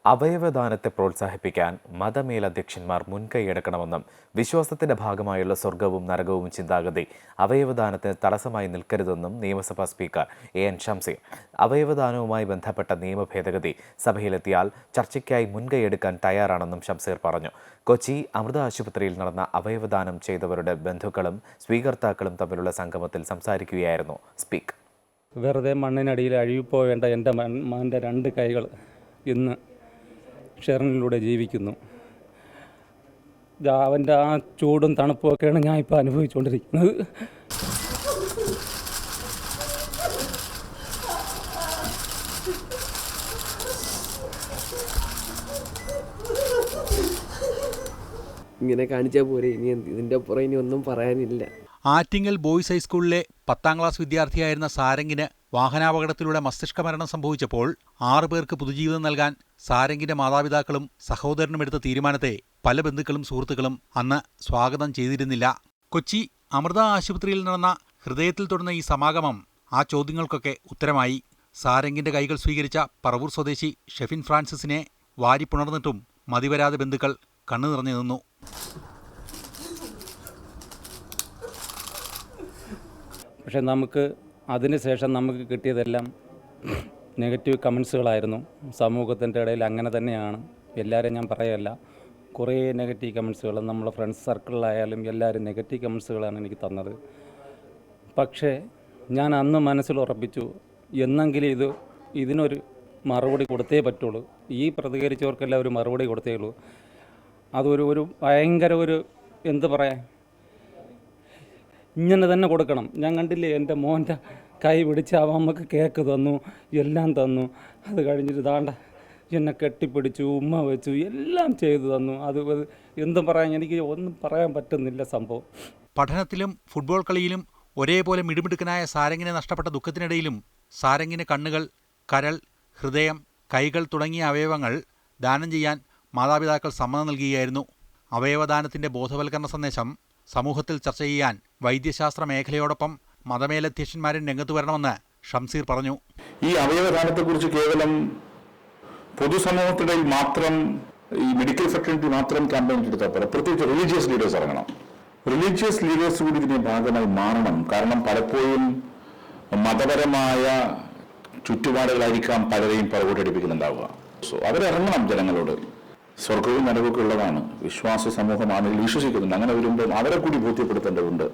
അവയവദാനത്തെ പ്രോത്സാഹിപ്പിക്കാൻ മതമേലധ്യക്ഷന്മാർ മുൻകൈയെടുക്കണമെന്നും വിശ്വാസത്തിന്റെ ഭാഗമായുള്ള സ്വർഗവും നരകവും ചിന്താഗതി അവയവദാനത്തിന് തടസ്സമായി നിൽക്കരുതെന്നും നിയമസഭാ സ്പീക്കർ എൻ ഷംസീർ. അവയവദാനവുമായി ബന്ധപ്പെട്ട നിയമ ഭേദഗതി സഭയിലെത്തിയാൽ ചർച്ചയ്ക്കായി മുൻകൈയെടുക്കാൻ തയ്യാറാണെന്നും ഷംസീർ പറഞ്ഞു. കൊച്ചി അമൃത ആശുപത്രിയിൽ നടന്ന അവയവദാനം ചെയ്തവരുടെ ബന്ധുക്കളും സ്വീകർത്താക്കളും തമ്മിലുള്ള സംഗമത്തിൽ സംസാരിക്കുകയായിരുന്നു സ്പീക്കർ. വെറുതെ മണ്ണിനടിയിൽ അഴുകിപ്പോവേണ്ട എൻ്റെ മകൻ്റെ 2 കൈകൾ ഇന്ന് ഷെറിനിലൂടെ ജീവിക്കുന്നു. അവൻ്റെ ആ ചൂടും തണുപ്പുമൊക്കെയാണ് ഞാൻ ഇപ്പോൾ അനുഭവിച്ചുകൊണ്ടിരിക്കുന്നത്. ഇങ്ങനെ കാണിച്ചാൽ പോരെ, ഇനി ഇതിൻ്റെ അപ്പുറം ഇനി ഒന്നും പറയാനില്ല. ആറ്റിങ്ങൽ ബോയ്സ് ഹൈസ്കൂളിലെ 10ാം ക്ലാസ് വിദ്യാർത്ഥിയായിരുന്ന സാരംഗിന് വാഹനാപകടത്തിലൂടെ മസ്തിഷ്ക മരണം സംഭവിച്ചപ്പോൾ 6 പേർക്ക് പുതുജീവിതം നൽകാൻ സാരംഗിന്റെ മാതാപിതാക്കളും സഹോദരനും എടുത്ത തീരുമാനത്തെ പല ബന്ധുക്കളും സുഹൃത്തുക്കളും അന്ന് സ്വാഗതം ചെയ്തിരുന്നില്ല. കൊച്ചി അമൃത ആശുപത്രിയിൽ നടന്ന ഹൃദയത്തിൽ തൊടുന്ന ഈ സമാഗമം ആ ചോദ്യങ്ങൾക്കൊക്കെ ഉത്തരമായി. സാരംഗിന്റെ കൈകൾ സ്വീകരിച്ച പറവൂർ സ്വദേശി ഷെഫിൻ ഫ്രാൻസിസിനെ വാരിപ്പുണർന്നിട്ടും മതിവരാതെ ബന്ധുക്കൾ കണ്ണു നിറഞ്ഞു നിന്നു. പക്ഷെ അതിനുശേഷം നമുക്ക് കിട്ടിയതെല്ലാം നെഗറ്റീവ് കമൻസുകളായിരുന്നു. സമൂഹത്തിൻ്റെ ഇടയിൽ അങ്ങനെ തന്നെയാണ്. എല്ലാവരും ഞാൻ പറയല്ല, കുറേ നെഗറ്റീവ് കമൻസുകൾ നമ്മളെ ഫ്രണ്ട്സ് സർക്കിളിലായാലും എല്ലാവരും നെഗറ്റീവ് കമൻസുകളാണ് എനിക്ക് തന്നത്. പക്ഷേ ഞാൻ അന്ന് മനസ്സിൽ ഉറപ്പിച്ചു, എന്നെങ്കിലും ഇതിനൊരു മറുപടി കൊടുത്തേ പറ്റുള്ളൂ. ഈ പ്രതികരിച്ചവർക്കെല്ലാം ഒരു മറുപടി കൊടുത്തേ ഉള്ളൂ. അതൊരു ഭയങ്കര എന്ത് പറയാൻ, ഇങ്ങനെ തന്നെ കൊടുക്കണം. ഞാൻ കണ്ടില്ലേ, എൻ്റെ മോൻ്റെ കൈ പിടിച്ച് അമ്മക്ക് കേക്ക് തന്നു, എല്ലാം തന്നു. അത് കഴിഞ്ഞിട്ട് ദാണ്ട എന്നെ കെട്ടിപ്പിടിച്ചു, ഉമ്മ വെച്ചു, എല്ലാം ചെയ്തു തന്നു. അത് എന്തും പറയാൻ, എനിക്ക് ഒന്നും പറയാൻ പറ്റുന്നില്ല സംഭവം. പഠനത്തിലും ഫുട്ബോൾ കളിയിലും ഒരേപോലെ മിടുമിടുക്കനായ സാരംഗിനെ നഷ്ടപ്പെട്ട ദുഃഖത്തിനിടയിലും സാരംഗിന് കണ്ണുകൾ, കരൾ, ഹൃദയം, കൈകൾ തുടങ്ങിയ അവയവങ്ങൾ ദാനം ചെയ്യാൻ മാതാപിതാക്കൾ സമ്മതം നൽകുകയായിരുന്നു. അവയവദാനത്തിന്റെ ബോധവൽക്കരണ സന്ദേശം സമൂഹത്തിൽ ചർച്ച ചെയ്യാൻ വൈദ്യശാസ്ത്ര മേഖലയോടൊപ്പം മതമേലധ്യക്ഷന്മാരും രംഗത്ത് വരണമെന്ന് ഷംസീർ പറഞ്ഞു. ഈ അവയവദാനത്തെക്കുറിച്ച് കേവലം പൊതുസമൂഹത്തിനിടയിൽ മാത്രം, ഈ മെഡിക്കൽ ഫെറ്റർനിറ്റി മാത്രം ക്യാമ്പയിൻ എടുത്താൽ പോലെ പ്രത്യേകിച്ച് റിലീജിയസ് ലീഡേഴ്സ് ഇറങ്ങണം. റിലീജിയസ് ലീഡേഴ്സ് കൂടി ഇതിന്റെ ഭാഗമായി മാറണം. കാരണം പലപ്പോഴും മതപരമായ ചുറ്റുപാടുകളായിരിക്കാം പലരെയും പുറകോട്ടടിപ്പിക്കുന്നുണ്ടാവുക. സോ അവരിറങ്ങണം ജനങ്ങളോട്. സ്വർഗവും നരകമൊക്കെ ഉള്ളതാണ്, വിശ്വാസ സമൂഹമാണെങ്കിൽ വിശ്വസിക്കുന്നുണ്ട്. അങ്ങനെ വരുമ്പോൾ അവരെ കൂടി ബോധ്യപ്പെടുത്തേണ്ടതുണ്ട്.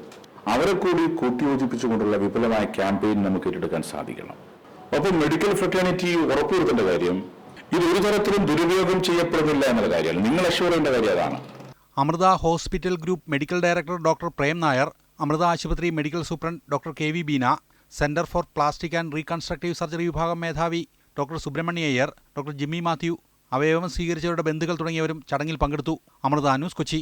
അവരെ കൂടി കൂട്ടിയോജിപ്പിച്ചുകൊണ്ടുള്ള വിപുലമായ ക്യാമ്പയിൻ നമുക്ക് ഏറ്റെടുക്കാൻ സാധിക്കണം. ഒപ്പം മെഡിക്കൽ ഫ്രറ്റേണിറ്റി ഉറപ്പുവരുത്തേണ്ട കാര്യം, ഇത് ഒരു തരത്തിലും ദുരുപയോഗം ചെയ്യപ്പെടുന്നില്ല എന്നുള്ള കാര്യമാണ്. നിങ്ങൾ അഷ്യൂർ ചെയ്യേണ്ട കാര്യം അതാണ്. Amrita hospital group medical director doctor Prem Nair, Amrita ആശുപത്രി medical superintendent doctor KV Beena, centre for plastic and reconstructive surgery വിഭാഗം മേധാവി doctor Subrahmanya Iyer, doctor Jimmy Mathew, അവയവം സ്വീകരിച്ചവരുടെ ബന്ധുക്കൾ തുടങ്ങിയവരും ചടങ്ങിൽ പങ്കെടുത്തു. അമൃത ന്യൂസ്, കൊച്ചി.